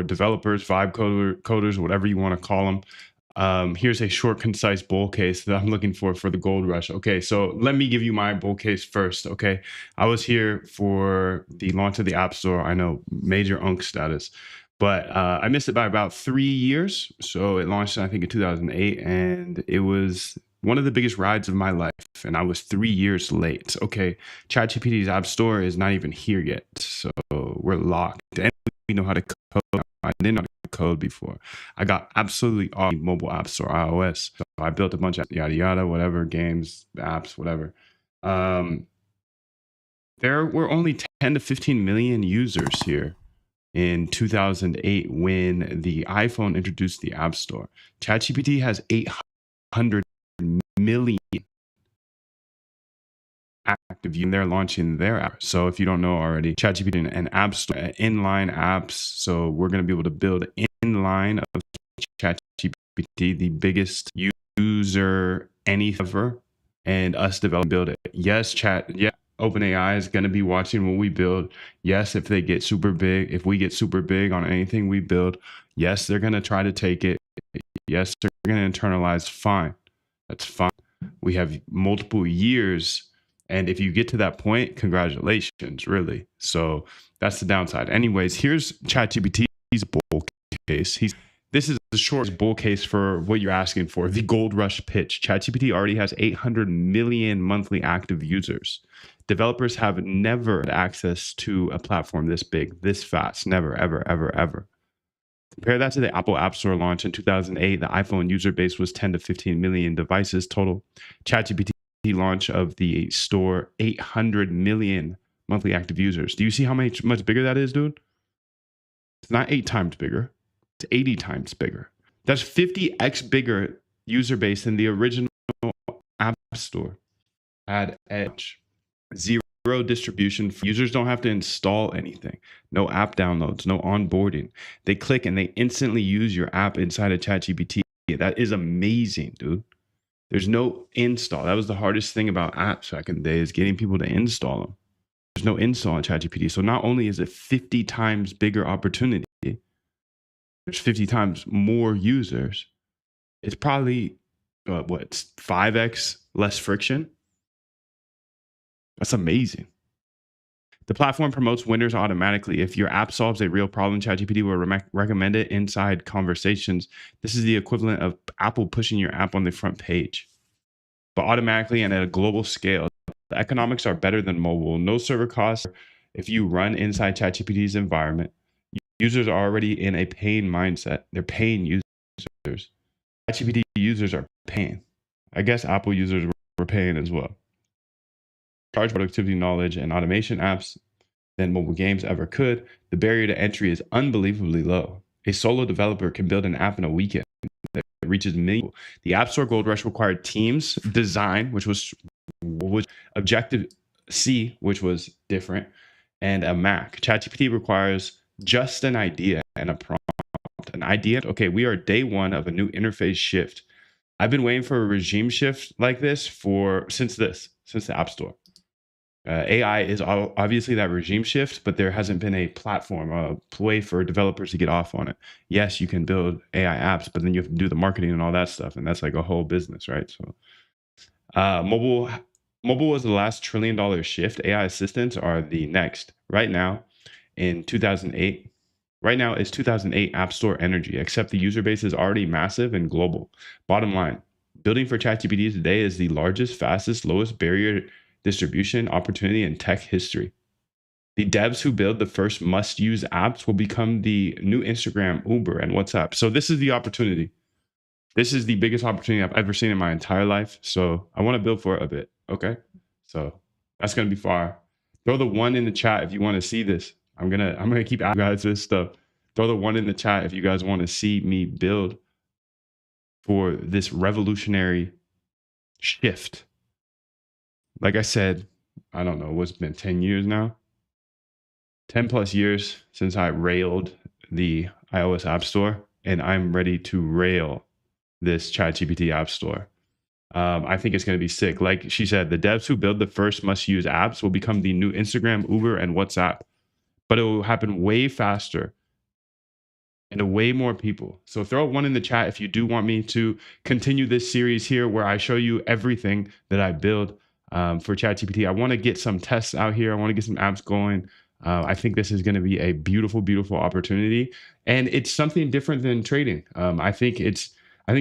developers, coders, whatever you want to call them. Here's a short, concise bull case that I'm looking for the gold rush. Okay, so let me give you my bull case first. Okay, I was here for the launch of the App Store. I know, major unk status, but I missed it by about 3 years. So it launched, I think, in 2008, and it was one of the biggest rides of my life. And I was 3 years late. Okay, ChatGPT's App Store is not even here yet, so we're locked. And we know how to code now. I didn't know how to code before. I got absolutely all mobile apps or iOS. So I built a bunch of yada yada, whatever, games, apps, whatever. There were only 10 to 15 million users here in 2008 when the iPhone introduced the App Store. ChatGPT has 800 million active users, and they're launching their app. So if you don't know already, ChatGPT and App Store, inline apps. So we're going to be able to build inline of ChatGPT, the biggest user anything ever, and us build it. Yes, OpenAI is going to be watching what we build. Yes, if we get super big on anything we build, yes, they're going to try to take it. Yes, they're going to internalize. Fine. That's fine. We have multiple years. And if you get to that point, congratulations, really. So that's the downside. Anyways, here's ChatGPT's bull case. This is the short bull case for what you're asking for, the gold rush pitch. ChatGPT already has 800 million monthly active users. Developers have never had access to a platform this big, this fast. Never, ever, ever, ever. Compare that to the Apple App Store launch in 2008. The iPhone user base was 10 to 15 million devices total. ChatGPT launch of the store, 800 million monthly active users. Do you see how much bigger that is, dude? It's not 8 times bigger. It's 80 times bigger. That's 50x bigger user base than the original App Store. Add edge. Zero distribution. Users don't have to install anything. No app downloads, no onboarding. They click and they instantly use your app inside of ChatGPT. That is amazing, dude. There's no install. That was the hardest thing about apps back in the day, is getting people to install them. There's no install on ChatGPT. So not only is it 50 times bigger opportunity, there's 50 times more users. It's probably, 5x less friction? That's amazing. The platform promotes winners automatically. If your app solves a real problem, ChatGPT will recommend it inside conversations. This is the equivalent of Apple pushing your app on the front page, but automatically and at a global scale. The economics are better than mobile. No server costs. If you run inside ChatGPT's environment, users are already in a paying mindset. They're paying users. ChatGPT users are paying. I guess Apple users were paying as well. Large productivity, knowledge, and automation apps than mobile games ever could. The barrier to entry is unbelievably low. A solo developer can build an app in a weekend that reaches millions. The App Store Gold Rush required teams, design, which was Objective-C, which was different, and a Mac. ChatGPT requires just an idea and a prompt. An idea, okay, we are day one of a new interface shift. I've been waiting for a regime shift like this since the App Store. AI is obviously that regime shift, but there hasn't been a platform, a way for developers to get off on it. Yes, you can build AI apps, but then you have to do the marketing and all that stuff, and that's like a whole business, right? So, mobile was the last $1 trillion shift. AI assistants are the next. Right now, in 2008. Right now is 2008 App Store energy, except the user base is already massive and global. Bottom line, building for ChatGPT today is the largest, fastest, lowest barrier distribution opportunity in tech history. The devs who build the first must-use apps will become the new Instagram, Uber, and WhatsApp. So this is the opportunity. This is the biggest opportunity I've ever seen in my entire life. So I want to build for it a bit. Okay. So that's going to be far. Throw the 1 in the chat if you want to see this. I'm gonna keep asking you guys this stuff. Throw the 1 in the chat if you guys want to see me build for this revolutionary shift. Like I said, I don't know, what's been 10 years now? 10 plus years since I railed the iOS App Store, and I'm ready to rail this ChatGPT App Store. I think it's going to be sick. Like she said, the devs who build the first must-use apps will become the new Instagram, Uber, and WhatsApp. But it will happen way faster and to way more people. So throw one in the chat if you do want me to continue this series here where I show you everything that I build for ChatGPT. I want to get some tests out here. I want to get some apps going. I think this is going to be a beautiful, beautiful opportunity, and it's something different than trading. I think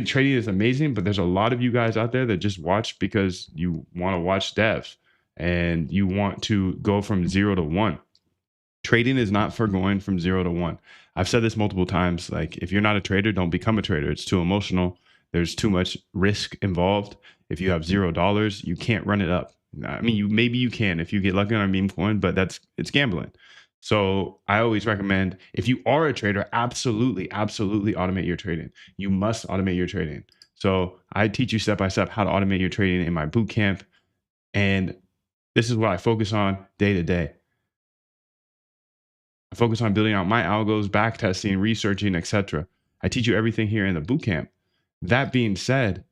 trading is amazing, but there's a lot of you guys out there that just watch because you want to watch devs and you want to go from 0 to 1. Trading is not for going from 0 to 1. I've said this multiple times. Like, if you're not a trader, don't become a trader. It's too emotional. There's too much risk involved. If you have $0, you can't run it up. I mean, maybe you can if you get lucky on a meme coin, but it's gambling. So I always recommend, if you are a trader, absolutely, absolutely automate your trading. You must automate your trading. So I teach you step by step how to automate your trading in my boot camp, and this is what I focus on day to day. I focus on building out my algos, back testing, researching, etc. I teach you everything here in the bootcamp. That being said,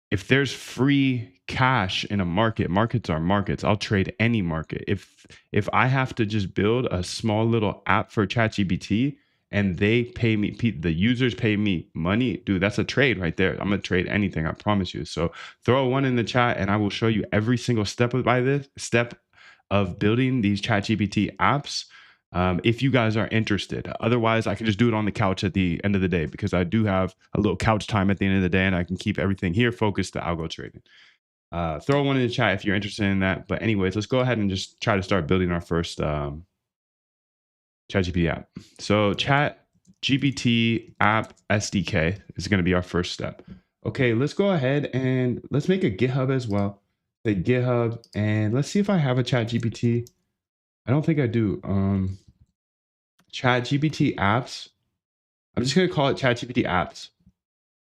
if there's free cash in a market, markets are markets. I'll trade any market. If I have to just build a small little app for ChatGPT and they pay me, the users pay me money, dude, that's a trade right there. I'm gonna trade anything, I promise you. So throw one in the chat and I will show you every single step of building these ChatGPT apps, if you guys are interested. Otherwise, I can just do it on the couch at the end of the day because I do have a little couch time at the end of the day and I can keep everything here focused to algo trading. Throw one in the chat if you're interested in that. But anyways, let's go ahead and just try to start building our first ChatGPT app. So ChatGPT app SDK is going to be our first step. Okay, let's go ahead and let's make a GitHub as well. Say GitHub, and let's see if I have a ChatGPT. I don't think I do. ChatGPT apps. I'm just going to call it ChatGPT apps.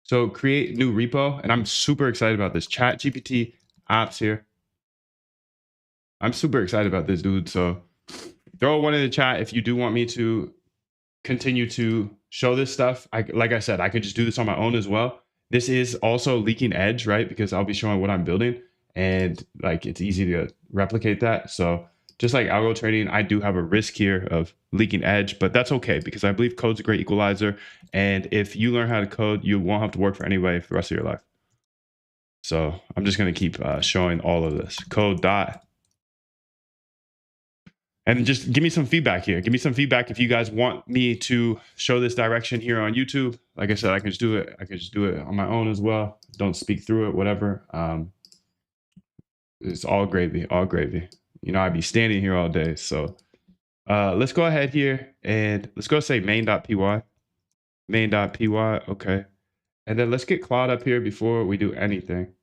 So create new repo, and I'm super excited about this ChatGPT apps here. I'm super excited about this, dude. So throw one in the chat if you do want me to continue to show this stuff. Like I said, I could just do this on my own as well. This is also leaking edge, right? Because I'll be showing what I'm building, and like it's easy to replicate that. So just like algo trading, I do have a risk here of leaking edge, but that's okay because I believe code's a great equalizer. And if you learn how to code, you won't have to work for anybody for the rest of your life. So I'm just going to keep showing all of this code dot. And just give me some feedback here. Give me some feedback if you guys want me to show this direction here on YouTube. Like I said, I can just do it. I can just do it on my own as well. Don't speak through it, whatever. It's all gravy, all gravy. You know, I'd be standing here all day. So let's go ahead here and let's go say main.py. Main.py, okay. And then let's get Claude up here before we do anything.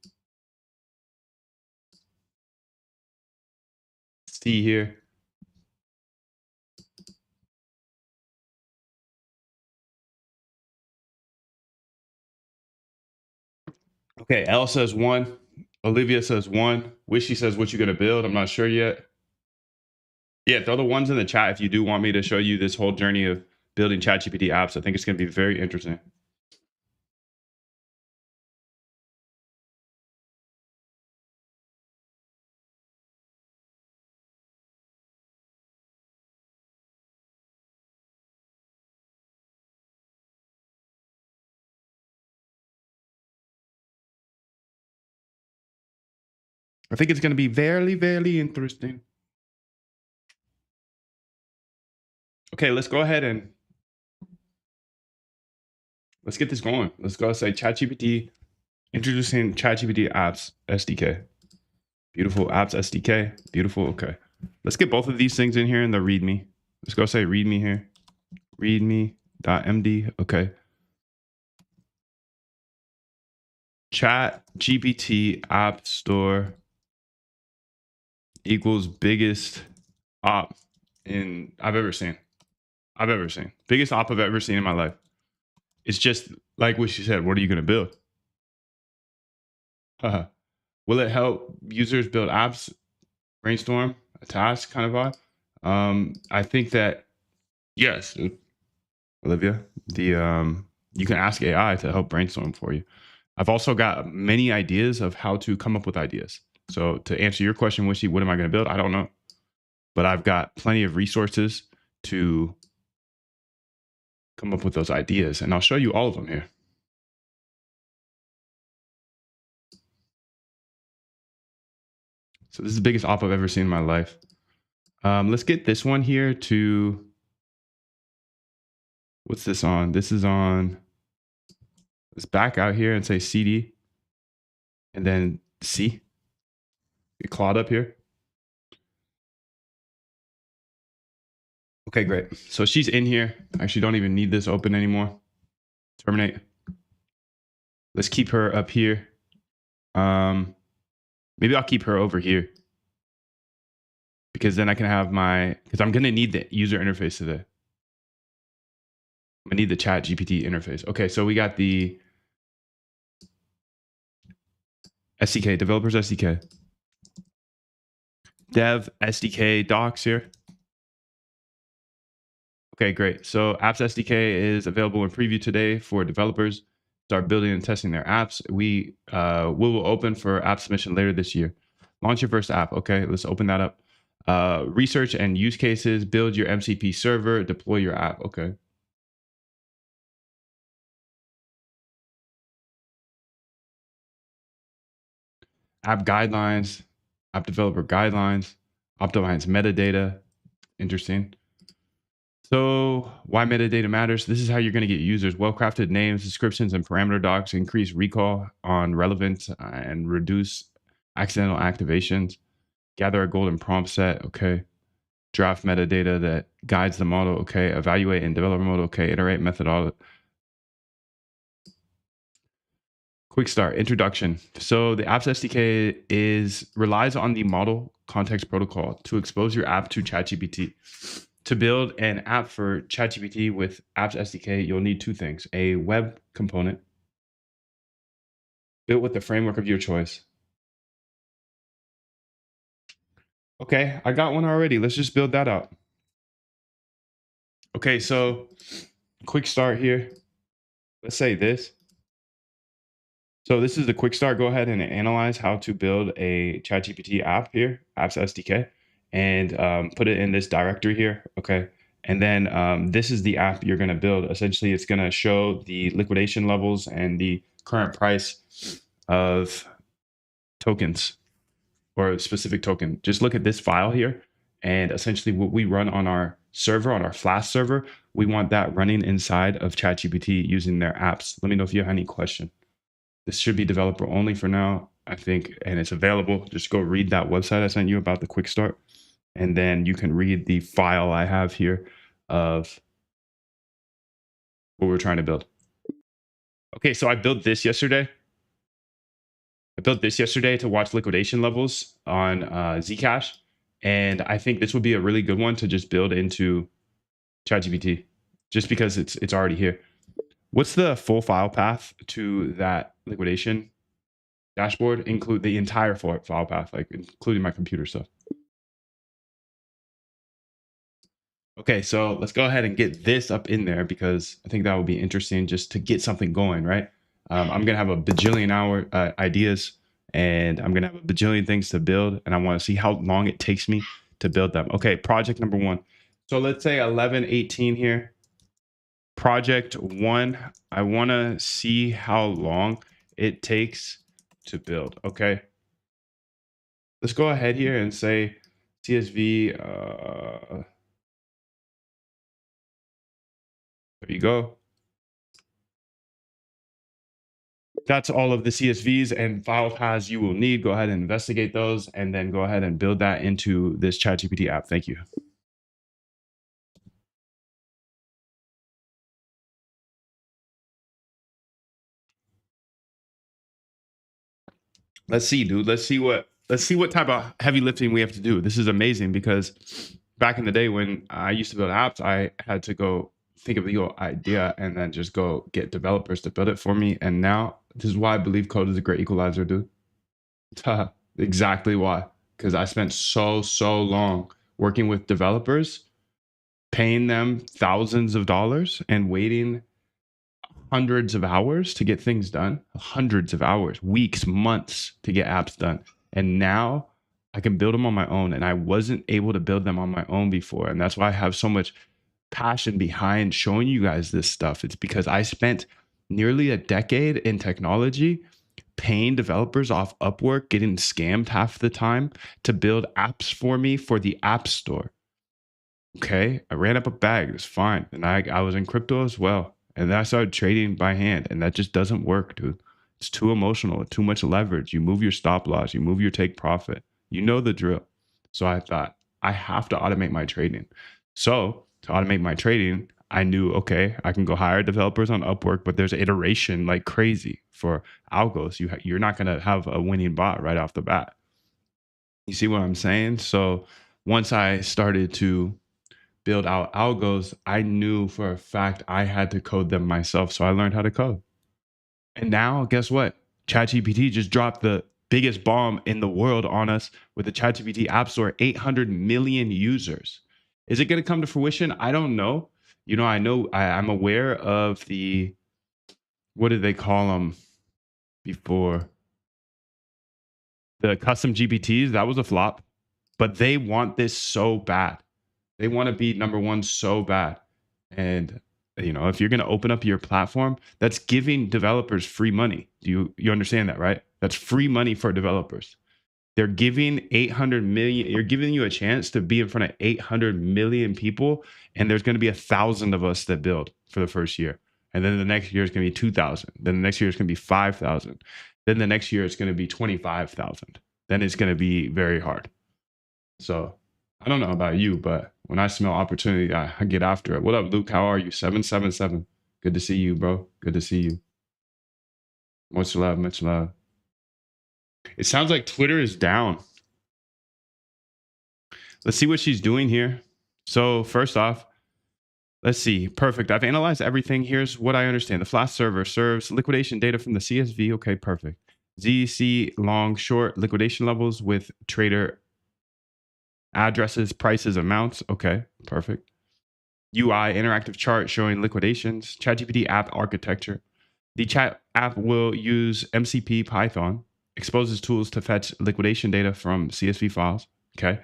See here. Okay, L says 1. Olivia says 1. Wishy says, what you gonna build? I'm not sure yet. Yeah, throw the ones in the chat if you do want me to show you this whole journey of building ChatGPT apps. I think it's gonna be very interesting. I think it's gonna be very, very interesting. Okay, let's go ahead and let's get this going. Let's go say ChatGPT, introducing ChatGPT apps SDK. Beautiful apps SDK. Beautiful. Okay. Let's get both of these things in here in the README. Let's go say README here. README.md. Okay. ChatGPT app store equals biggest op I've ever seen. Biggest op I've ever seen in my life. It's just like what she said. What are you going to build? Will it help users build apps, brainstorm a task kind of vibe? I think that yes, Olivia. You can ask AI to help brainstorm for you. I've also got many ideas of how to come up with ideas. So to answer your question, Wishy, what am I going to build? I don't know, but I've got plenty of resources to come up with those ideas, and I'll show you all of them here. So this is the biggest op I've ever seen in my life. Let's get this one here to, what's this on? This is on, let's back out here and say CD and then C. Get Claude up here. Okay, great. So she's in here. I actually don't even need this open anymore. Terminate. Let's keep her up here. Maybe I'll keep her over here, because then I can have because I'm going to need the user interface today. I need the chat GPT interface. Okay, so we got the SDK, developers SDK. Dev SDK docs here. Okay, great. So Apps SDK is available in preview today for developers. Start building and testing their apps. We will open for app submission later this year. Launch your first app. Okay, let's open that up. Research and use cases, build your MCP server, deploy your app. Okay. App guidelines, app developer guidelines, optimize metadata. Interesting. So why metadata matters? This is how you're going to get users. Well-crafted names, descriptions, and parameter docs increase recall on relevant and reduce accidental activations. Gather a golden prompt set. Okay. Draft metadata that guides the model. Okay. Evaluate in developer mode. Okay. Iterate methodology. Quick start, introduction. So the Apps SDK relies on the model context protocol to expose your app to ChatGPT. To build an app for ChatGPT with Apps SDK, you'll need two things: a web component built with the framework of your choice. Okay, I got one already. Let's just build that out. Okay, so quick start here. Let's say this. So this is the quick start. Go ahead and analyze how to build a ChatGPT app here, Apps SDK, and put it in this directory here. Okay. And then this is the app you're going to build. Essentially, it's going to show the liquidation levels and the current price of tokens, or a specific token. Just look at this file here. And essentially what we run on our server, on our Flask server, we want that running inside of ChatGPT using their apps. Let me know if you have any question. This should be developer only for now, I think, and it's available. Just go read that website I sent you about the quick start. And then you can read the file I have here of what we're trying to build. Okay, so I built this yesterday. To watch liquidation levels on Zcash. And I think this would be a really good one to just build into ChatGPT, just because it's already here. What's the full file path to that liquidation dashboard? Include the entire file path, like including my computer stuff. Okay, so let's go ahead and get this up in there, because I think that would be interesting just to get something going, right? I'm going to have a bajillion ideas, and I'm going to have a bajillion things to build, and I want to see how long it takes me to build them. Okay, project number 1. So let's say 11:18 here. Project 1, I want to see how long it takes to build. Okay. Let's go ahead here and say CSV. There you go. That's all of the CSVs and file paths you will need. Go ahead and investigate those, and then go ahead and build that into this ChatGPT app. Thank you. Let's see, dude. Let's see what type of heavy lifting we have to do. This is amazing, because back in the day when I used to build apps, I had to go think of the idea and then just go get developers to build it for me. And now this is why I believe code is a great equalizer, dude. Exactly why. Because I spent so long working with developers, paying them thousands of dollars and waiting hundreds of hours to get things done. Hundreds of hours, weeks, months to get apps done. And now I can build them on my own, and I wasn't able to build them on my own before. And that's why I have so much passion behind showing you guys this stuff. It's because I spent nearly a decade in technology paying developers off Upwork, getting scammed half the time to build apps for me for the App Store. Okay, I ran up a bag. It's fine. And I was in crypto as well. And then I started trading by hand. And that just doesn't work, dude. It's too emotional, too much leverage. You move your stop loss, you move your take profit. You know the drill. So I thought, I have to automate my trading. So to automate my trading, I knew, okay, I can go hire developers on Upwork, but there's iteration like crazy for algos. You're not going to have a winning bot right off the bat. You see what I'm saying? So once I started to build out algos, I knew for a fact I had to code them myself. So I learned how to code. And now, guess what? ChatGPT just dropped the biggest bomb in the world on us with the ChatGPT App Store, 800 million users. Is it going to come to fruition? I don't know. I'm aware of the, what did they call them before? The custom GPTs. That was a flop, but they want this so bad. They want to be number one so bad. And if you're going to open up your platform, that's giving developers free money. You understand that, right? That's free money for developers. They're giving 800 million. You're giving you a chance to be in front of 800 million people, and there's going to be 1,000 of us that build for the first year, and then the next year is going to be 2,000. Then the next year is going to be 5,000. Then the next year it's going to be 25,000. Then it's going to be very hard. So I don't know about you, but when I smell opportunity, I get after it. What up, Luke? How are you? 777. Good to see you, bro. Good to see you. Much love, much love. It sounds like Twitter is down. Let's see what she's doing here. So first off, let's see. Perfect. I've analyzed everything. Here's what I understand. The Flash server serves liquidation data from the CSV. Okay, perfect. ZC long, short liquidation levels with trader addresses, prices, amounts. Okay, perfect. UI interactive chart showing liquidations. ChatGPT app architecture. The chat app will use MCP Python, exposes tools to fetch liquidation data from CSV files. Okay.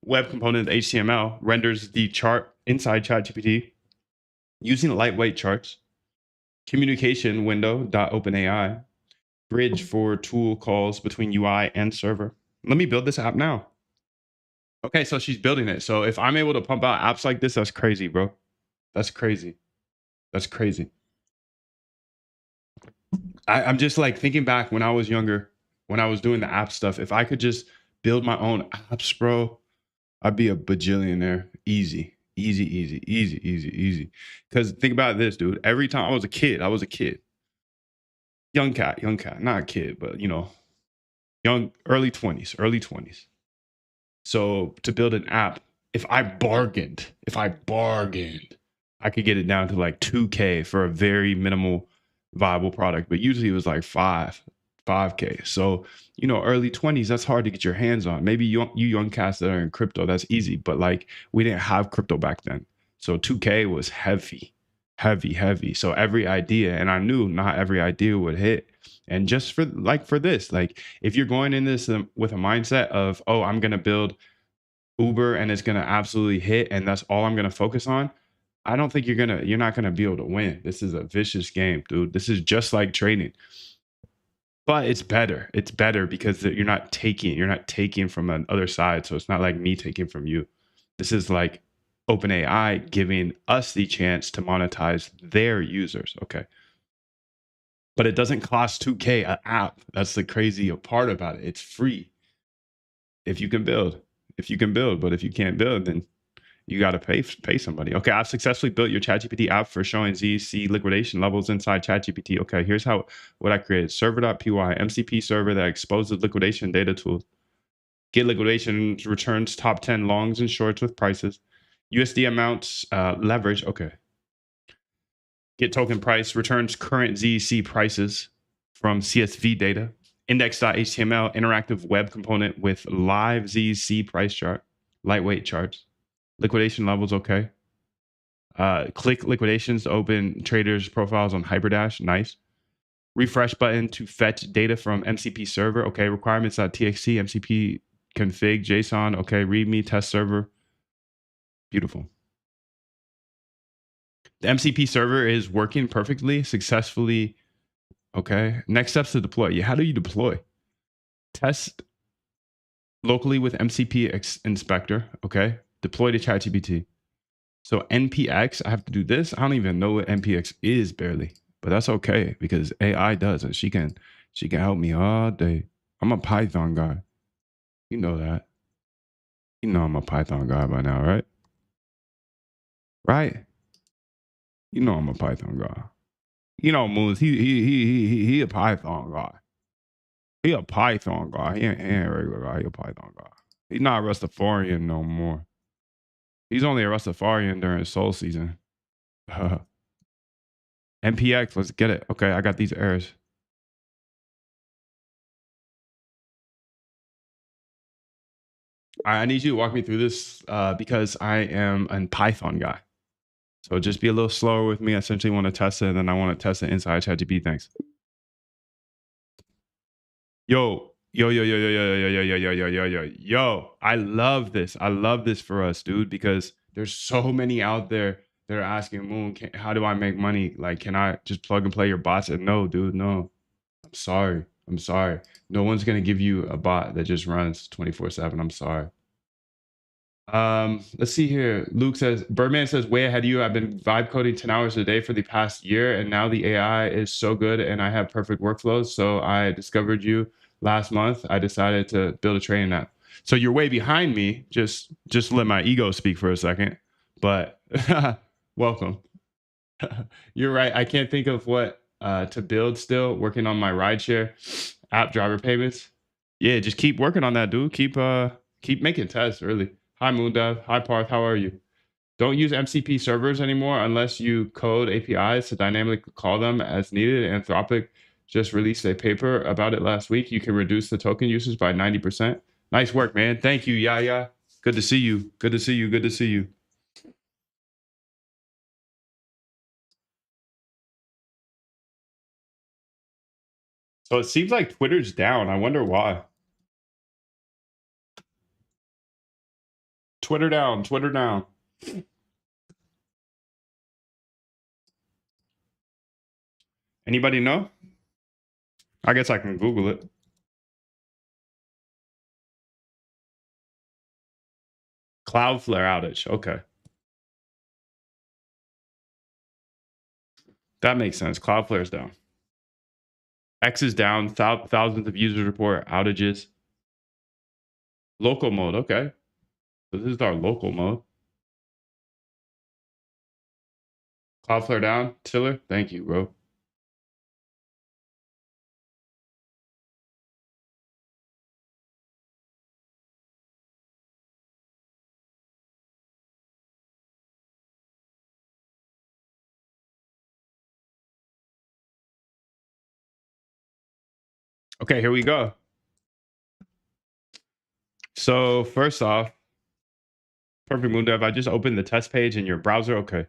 Web component HTML renders the chart inside ChatGPT using lightweight charts. Communication window.openai. Bridge for tool calls between UI and server. Let me build this app now. Okay, so she's building it. So if I'm able to pump out apps like this, that's crazy, bro. That's crazy. That's crazy. I'm just like thinking back when I was younger, when I was doing the app stuff. If I could just build my own apps, bro, I'd be a bajillionaire. Easy, easy, easy, easy, easy, easy. Because think about this, dude. Every time I was a kid, young cat, not a kid, but young, early 20s. So to build an app, if I bargained, I could get it down to like 2K for a very minimal viable product, but usually it was like 5K. So, early 20s, that's hard to get your hands on. Maybe you young cats that are in crypto, that's easy, but like we didn't have crypto back then. So 2K was heavy. So every idea, and I knew not every idea would hit. And just for this, like if you're going in this with a mindset of, oh, I'm going to build Uber and it's going to absolutely hit and that's all I'm going to focus on, I don't think you're not going to be able to win. This is a vicious game, dude. This is just like trading. But it's better. It's better because you're not taking from the other side. So it's not like me taking from you. This is like OpenAI giving us the chance to monetize their users. Okay. But it doesn't cost 2K an app. That's the crazy part about it. It's free. If you can build. But if you can't build, then you got to pay somebody. Okay, I've successfully built your ChatGPT app for showing ZC liquidation levels inside ChatGPT. Okay, here's what I created. Server.py, MCP server that exposes liquidation data tools. Get liquidation returns top 10 longs and shorts with prices. USD amounts, leverage. Okay. Get token price returns current ZC prices from CSV data. Index.html interactive web component with live ZC price chart, lightweight charts. Liquidation levels, okay. Click liquidations to open traders' profiles on HyperDash, nice. Refresh button to fetch data from MCP server, okay. Requirements.txt, MCP config, JSON, okay. README, test server, beautiful. The MCP server is working perfectly, successfully. Okay. Next steps to deploy. Yeah, how do you deploy? Test locally with MCP inspector. Okay. Deploy to ChatGPT. So NPX, I have to do this. I don't even know what NPX is barely, but that's okay because AI does it. She can help me all day. I'm a Python guy. You know that. You know I'm a Python guy by now, right? Right? You know I'm a Python guy. You know Moons, he a Python guy. He a Python guy. He ain't a regular guy. He a Python guy. He's not a Rastafarian no more. He's only a Rastafarian during soul season. NPX, let's get it. Okay, I got these errors. I need you to walk me through this because I am a Python guy. So just be a little slower with me. I essentially want to test it, and then I want to test it inside ChatGPT. Thanks. Yo, yo, yo, yo, yo, yo, yo, yo, yo, yo, yo, yo, yo, yo. I love this. I love this for us, dude, because there's so many out there that are asking Moon, how do I make money? Like, can I just plug and play your bots? And no, dude, no. I'm sorry. I'm sorry. No one's gonna give you a bot that just runs 24/7. I'm sorry. Let's see here. Luke says, Birdman says, way ahead of you. I've been vibe coding 10 hours a day for the past year, and now the AI is so good and I have perfect workflows. So I discovered you last month. I decided to build a training app. So you're way behind me. Just let my ego speak for a second. But welcome. You're right. I can't think of what to build still. Working on my rideshare app driver payments. Yeah, just keep working on that, dude. Keep making tests, really. Hi, Moondev. Hi, Parth. How are you? Don't use MCP servers anymore unless you code APIs to dynamically call them as needed. Anthropic just released a paper about it last week. You can reduce the token usage by 90%. Nice work, man. Thank you, Yaya. Good to see you. Good to see you. Good to see you. So it seems like Twitter's down. I wonder why. Twitter down. Twitter down. Anybody know? I guess I can Google it. Cloudflare outage. Okay. That makes sense. Cloudflare's down. X is down. Thousands of users report outages. Local mode. Okay. So this is our local mode. Cloudflare down. Tiller. Thank you, bro. Okay, here we go. So first off, perfect moon dev. I just opened the test page in your browser. Okay.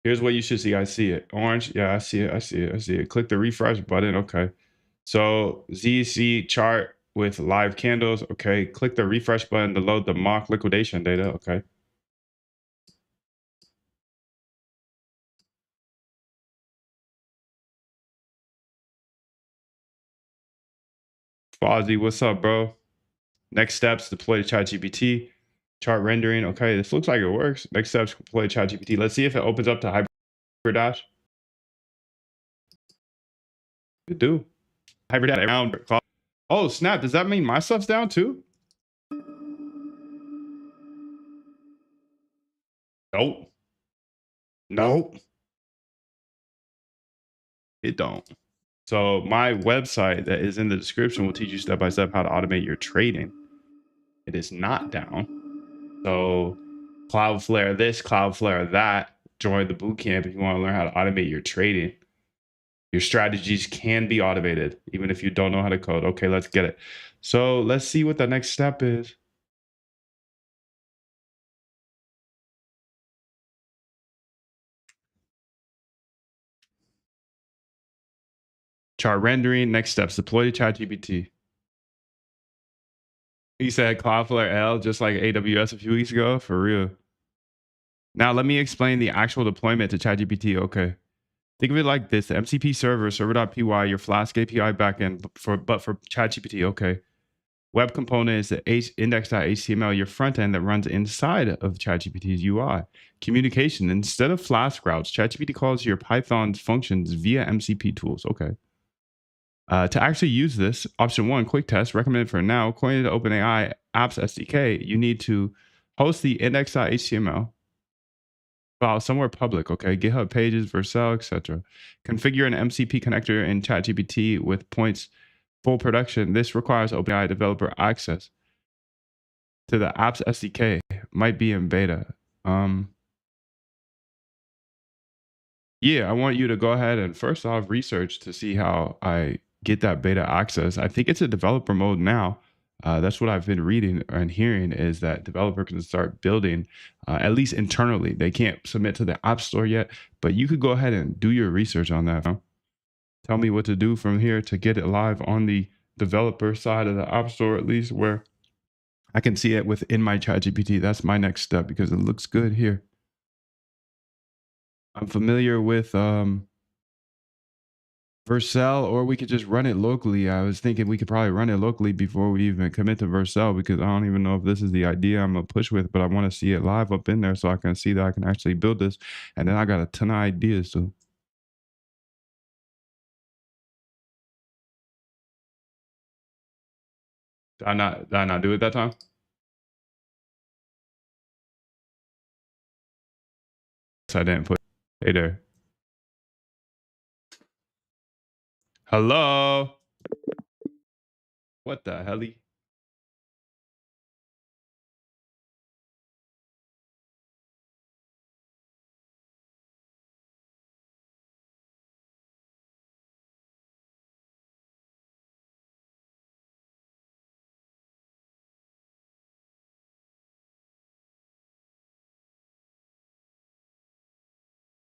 Here's what you should see. I see it. Orange. Yeah, I see it. I see it. I see it. Click the refresh button. Okay. So ZC chart with live candles. Okay. Click the refresh button to load the mock liquidation data. Okay. Fozzy, what's up, bro? Next steps, deploy to ChatGPT. Chart rendering. Okay, this looks like it works. Next steps, deploy to ChatGPT. Let's see if it opens up to HyperDash. It do. HyperDash around. Oh, snap. Does that mean my stuff's down too? Nope. Nope. It don't. So my website that is in the description will teach you step by step how to automate your trading. It is not down. So Cloudflare this, Cloudflare that. Join the bootcamp if you want to learn how to automate your trading. Your strategies can be automated, even if you don't know how to code. Okay, let's get it. So let's see what the next step is. Chart rendering, next steps, deploy to ChatGPT. He said Cloudflare L, just like AWS a few weeks ago, for real. Now let me explain the actual deployment to ChatGPT. Okay. Think of it like this: the MCP server, server.py, your Flask API backend for ChatGPT. Okay. Web component is the index.html, your front end that runs inside of ChatGPT's UI. Communication: instead of Flask routes, ChatGPT calls your Python functions via MCP tools. Okay. To actually use this, option one, quick test, recommended for now. According to OpenAI Apps SDK, you need to host the index.html file somewhere public, okay? GitHub pages, Vercel, etc. Configure an MCP connector in ChatGPT with points full production. This requires OpenAI developer access to the Apps SDK. Might be in beta. Yeah, I want you to go ahead and first off research to see how I get that beta access. I think it's a developer mode now. That's what I've been reading and hearing is that developer can start building at least internally. They can't submit to the App Store yet, but you could go ahead and do your research on that. Huh? Tell me what to do from here to get it live on the developer side of the App Store, at least where I can see it within my ChatGPT. That's my next step because it looks good here. I'm familiar with Vercel, or we could just run it locally. I was thinking we could probably run it locally before we even commit to Vercel because I don't even know if this is the idea I'm gonna push with, but I want to see it live up in there so I can see that I can actually build this. And then I got a ton of ideas. So did I not do it that time? So I didn't put. Hey there. Hello. What the hell?